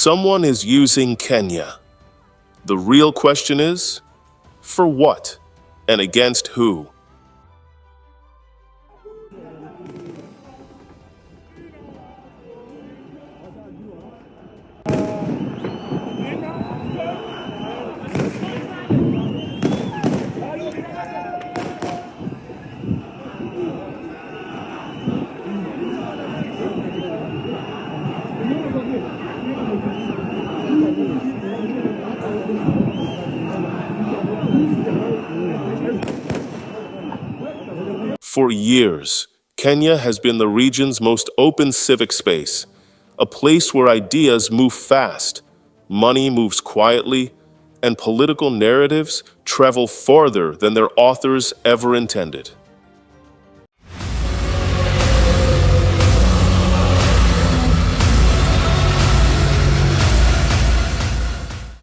Someone is using Kenya. The real question is, for what and against who? For years, Kenya has been the region's most open civic space, a place where ideas move fast, money moves quietly, and political narratives travel farther than their authors ever intended.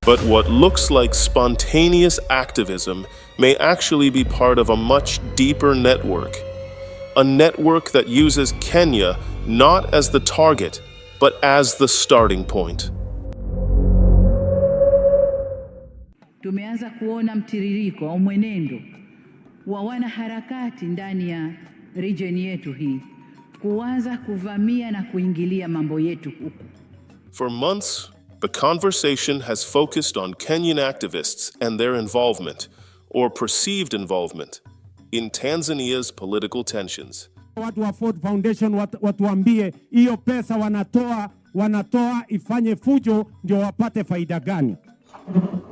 But what looks like spontaneous activism may actually be part of a much deeper network. A network that uses Kenya not as the target, but as the starting point. Tumeanza kuona mtiririko au mwenendo wa wanaharakati ndani ya region yetu hii kuanza kuvamia na kuingilia mambo yetu huku. For months, the conversation has focused on Kenyan activists and their involvement, or perceived involvement, in Tanzania's political tensions. Watu wa Ford Foundation watuambie hiyo pesa wanatoa ifanye fujo ndio wapate faida gani?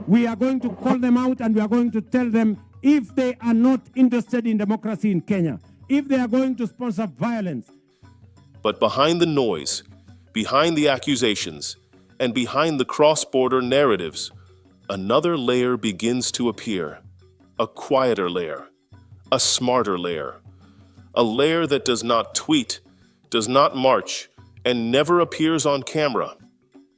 We are going to call them out and we are going to tell them if they are not interested in democracy in Kenya, if they are going to sponsor violence. But behind the noise, behind the accusations, and behind the cross-border narratives, another layer begins to appear. A quieter layer, a smarter layer, a layer that does not tweet, does not march, and never appears on camera.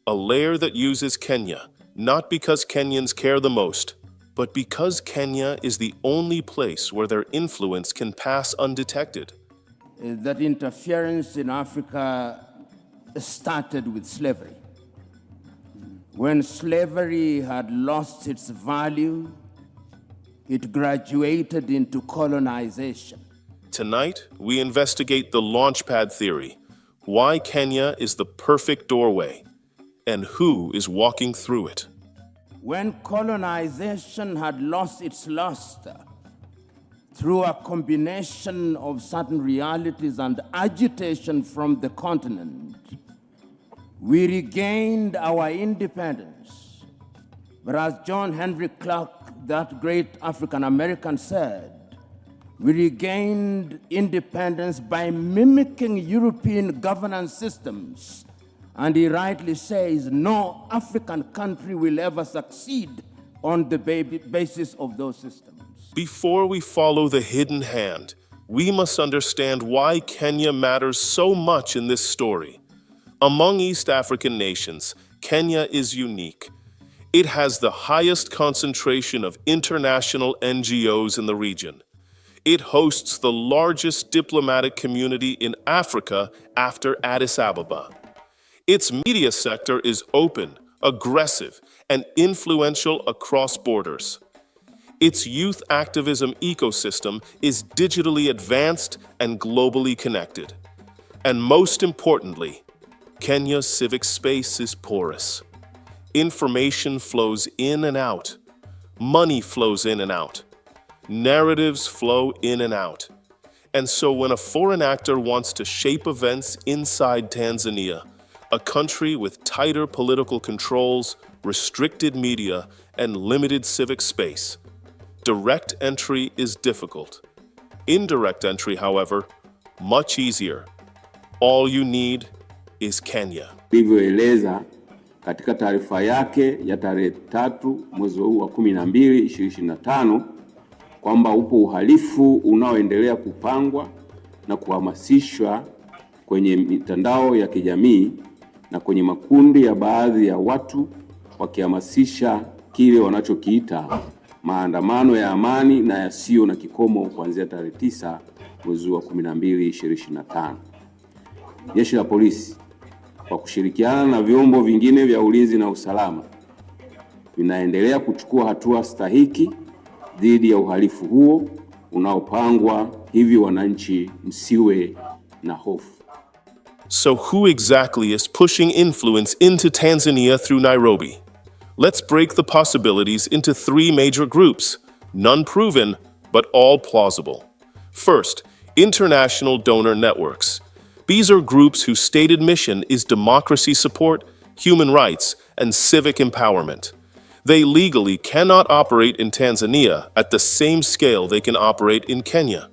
A layer that uses Kenya, not because Kenyans care the most, but because Kenya is the only place where their influence can pass undetected. That interference in Africa started with slavery. When slavery had lost its value, it graduated into colonization. Tonight, we investigate the launchpad theory, why Kenya is the perfect doorway, and who is walking through it. When colonization had lost its luster, through a combination of certain realities and agitation from the continent, we regained our independence. But as John Henry Clark, that great African-American, said, we regained independence by mimicking European governance systems. And he rightly says, no African country will ever succeed on the basis of those systems. Before we follow the hidden hand, we must understand why Kenya matters so much in this story. Among East African nations, Kenya is unique. It has the highest concentration of international NGOs in the region. It hosts the largest diplomatic community in Africa after Addis Ababa. Its media sector is open, aggressive, and influential across borders. Its youth activism ecosystem is digitally advanced and globally connected. And most importantly, Kenya's civic space is porous. Information flows in and out. Money flows in and out. Narratives flow in and out. And so when a foreign actor wants to shape events inside Tanzania, a country with tighter political controls, restricted media, and limited civic space, direct entry is difficult. Indirect entry, however, much easier. All you need is Kenya. Ilivyoeleza katika taarifa yake ya tarehe 3 mwezi huu wa 12 2025 kwamba upo uhalifu unaoendelea kupangwa na kuhamasishwa kwenye mitandao ya kijamii na kwenye makundi ya baadhi ya watu wakihamasisha kile wanachokiita maandamano ya amani na yasiyo na kikomo kuanzia tarehe 9 mwezi wa 12 2025. Jeshi la polisi kwa kushirikiana na vyombo vingine vya ulinzi na usalama vinaendelea kuchukua hatua stahiki dhidi ya uhalifu huo unaopangwa, hivi wananchi msiwe na hofu. So who exactly is pushing influence into Tanzania through Nairobi? Let's break the possibilities into three major groups, none proven, but all plausible. First, international donor networks. These are groups whose stated mission is democracy support, human rights, and civic empowerment. They legally cannot operate in Tanzania at the same scale they can operate in Kenya.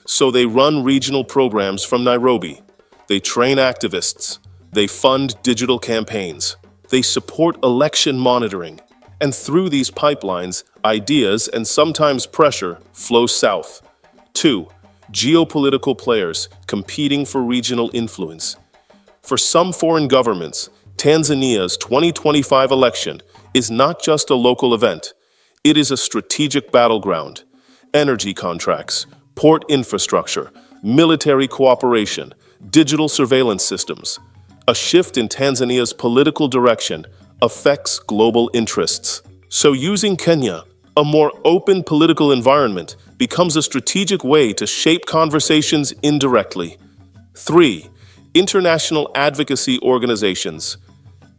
So they run regional programs from Nairobi. They train activists. They fund digital campaigns. They support election monitoring. And through these pipelines, ideas and sometimes pressure flow south. 2. Geopolitical players competing for regional influence. For some foreign governments, Tanzania's 2025 election is not just a local event. It is a strategic battleground. Energy contracts, port infrastructure, military cooperation, digital surveillance systems. A shift in Tanzania's political direction affects global interests. So using Kenya, a more open political environment, becomes a strategic way to shape conversations indirectly. 3. International advocacy organizations.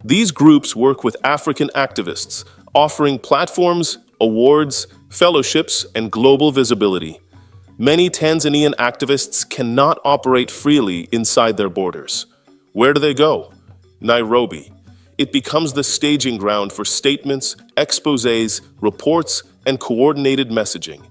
These groups work with African activists, offering platforms, awards, fellowships, and global visibility. Many Tanzanian activists cannot operate freely inside their borders. Where do they go? Nairobi. It becomes the staging ground for statements, exposés, reports, and coordinated messaging.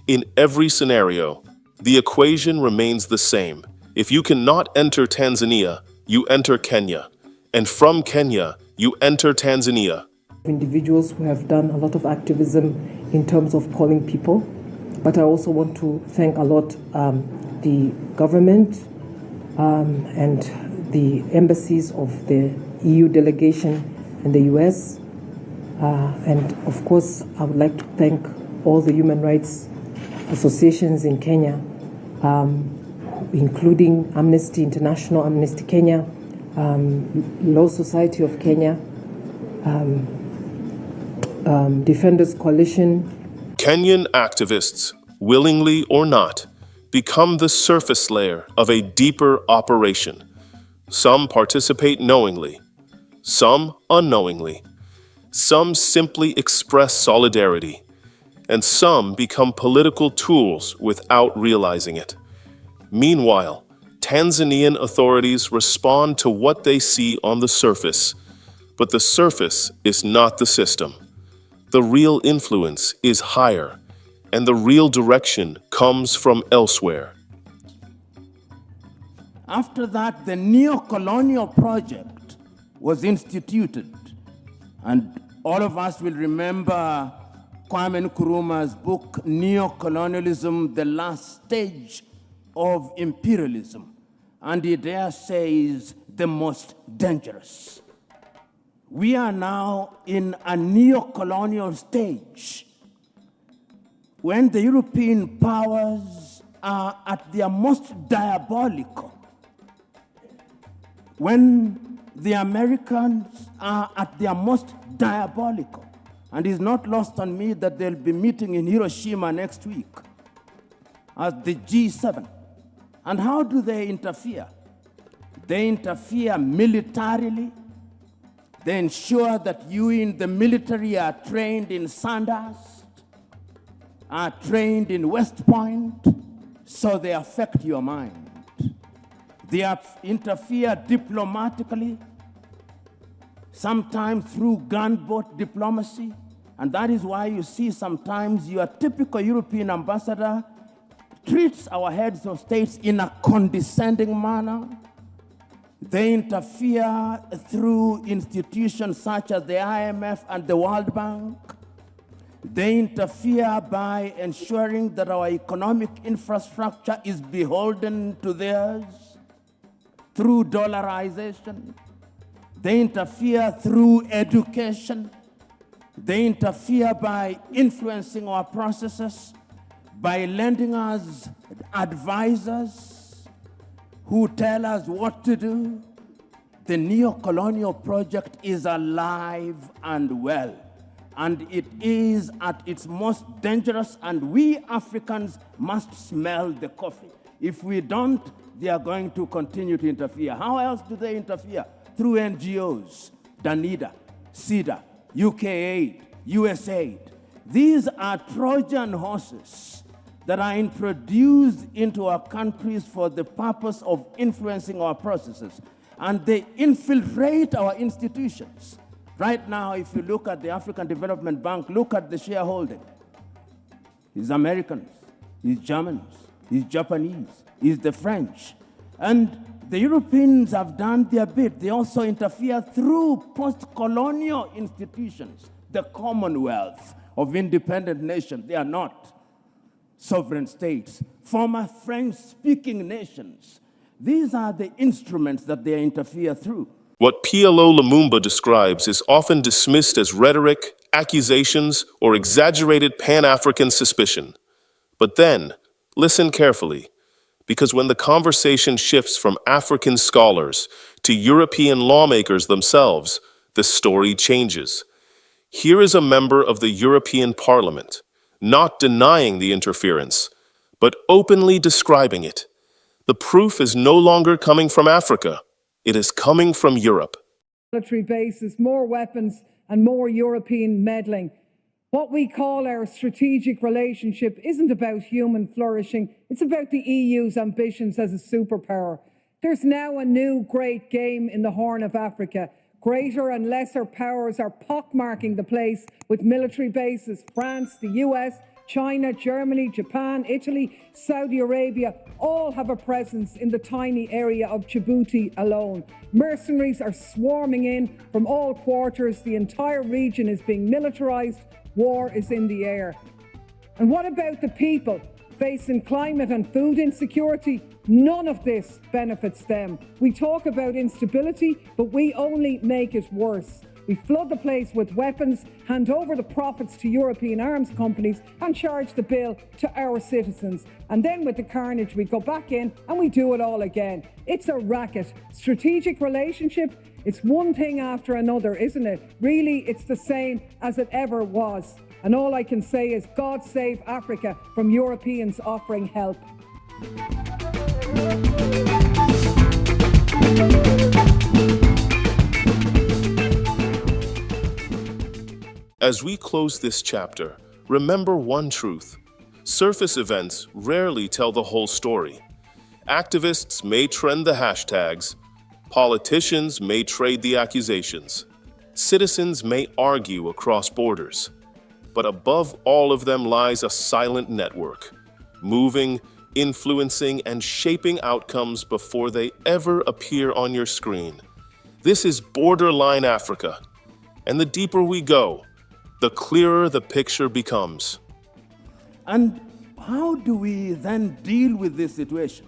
In every scenario, the equation remains the same. If you cannot enter Tanzania, you enter Kenya. And from Kenya, you enter Tanzania. Individuals who have done a lot of activism in terms of calling people, but I also want to thank a lot the government and the embassies of the EU delegation and the US. And of course, I would like to thank all the human rights associations in Kenya, including Amnesty International, Amnesty Kenya, Law Society of Kenya, Defenders Coalition. Kenyan activists, willingly or not, become the surface layer of a deeper operation. Some participate knowingly, some unknowingly. Some simply express solidarity, and some become political tools without realizing it. Meanwhile, Tanzanian authorities respond to what they see on the surface, but the surface is not the system. The real influence is higher, and the real direction comes from elsewhere. After that, the Neo-colonial project was instituted, and all of us will remember Kwame Nkrumah's book, Neo-colonialism, the last stage of imperialism. And he there says the most dangerous. We are now in a neo-colonial stage when the European powers are at their most diabolical, when the Americans are at their most diabolical. And it's not lost on me that they'll be meeting in Hiroshima next week as the G7. And how do they interfere? They interfere militarily. They ensure that you in the military are trained in Sandhurst, are trained in West Point, so they affect your mind. They interfere diplomatically, sometimes through gunboat diplomacy, and that is why you see sometimes your typical European ambassador treats our heads of states in a condescending manner. They interfere through institutions such as the IMF and the World Bank. They interfere by ensuring that our economic infrastructure is beholden to theirs through dollarization. They interfere through education. They interfere by influencing our processes, by lending us advisors who tell us what to do. The neo-colonial project is alive and well, and it is at its most dangerous, and we Africans must smell the coffee. If we don't, they are going to continue to interfere. How else do they interfere? Through NGOs, Danida, CIDA, UK Aid, USAID. These are Trojan horses that are introduced into our countries for the purpose of influencing our processes. And they infiltrate our institutions. Right now, if you look at the African Development Bank, look at the shareholding. It's Americans, it's Germans, it's Japanese, it's the French. And the Europeans have done their bit. They also interfere through post-colonial institutions, the Commonwealth of independent nations. They are not sovereign states, former French-speaking nations. These are the instruments that they interfere through. What PLO Lumumba describes is often dismissed as rhetoric, accusations, or exaggerated Pan-African suspicion. But then, listen carefully, because when the conversation shifts from African scholars to European lawmakers themselves, the story changes. Here is a member of the European Parliament, not denying the interference, but openly describing it. The proof is no longer coming from Africa. It is coming from Europe. Military bases, more weapons, and more European meddling. What we call our strategic relationship isn't about human flourishing. It's about the EU's ambitions as a superpower. There's now a new great game in the Horn of Africa. Greater and lesser powers are pockmarking the place with military bases. France, the US, China, Germany, Japan, Italy, Saudi Arabia all have a presence in the tiny area of Djibouti alone. Mercenaries are swarming in from all quarters. The entire region is being militarized. War is in the air. And what about the people facing climate and food insecurity? None of this benefits them. We talk about instability, but we only make it worse. We flood the place with weapons, hand over the profits to European arms companies and charge the bill to our citizens. And then with the carnage, we go back in and we do it all again. It's a racket. Strategic relationship, it's one thing after another, isn't it? Really, it's the same as it ever was. And all I can say is God save Africa from Europeans offering help. As we close this chapter, remember one truth. Surface events rarely tell the whole story. Activists may trend the hashtags, politicians may trade the accusations, citizens may argue across borders. But above all of them lies a silent network, moving, influencing, and shaping outcomes before they ever appear on your screen. This is borderline Africa, and the deeper we go, the clearer the picture becomes. And how do we then deal with this situation?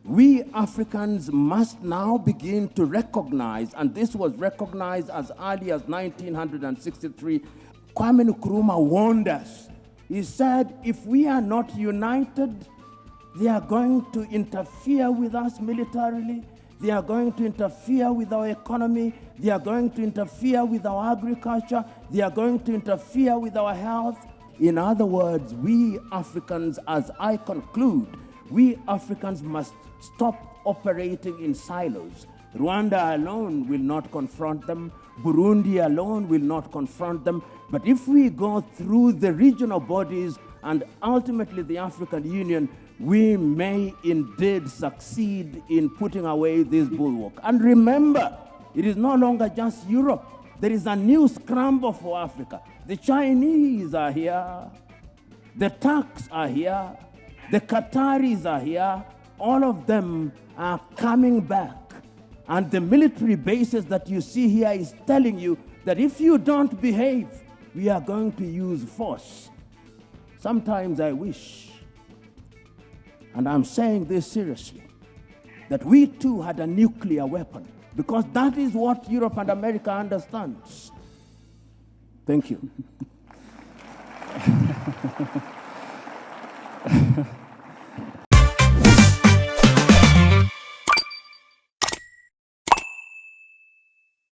We Africans must now begin to recognize, and this was recognized as early as 1963, Kwame Nkrumah warned us. He said, if we are not united, they are going to interfere with us militarily. They are going to interfere with our economy. They are going to interfere with our agriculture. They are going to interfere with our health. In other words, we Africans, as I conclude, we Africans must stop operating in silos. Rwanda alone will not confront them. Burundi alone will not confront them. But if we go through the regional bodies and ultimately the African Union, we may indeed succeed in putting away this bulwark. And remember, it is no longer just Europe. There is a new scramble for Africa. The Chinese are here. The Turks are here. The Qataris are here. All of them are coming back. And the military bases that you see here is telling you that if you don't behave, we are going to use force. Sometimes I wish, and I'm saying this seriously, that we too had a nuclear weapon, because that is what Europe and America understands. Thank you.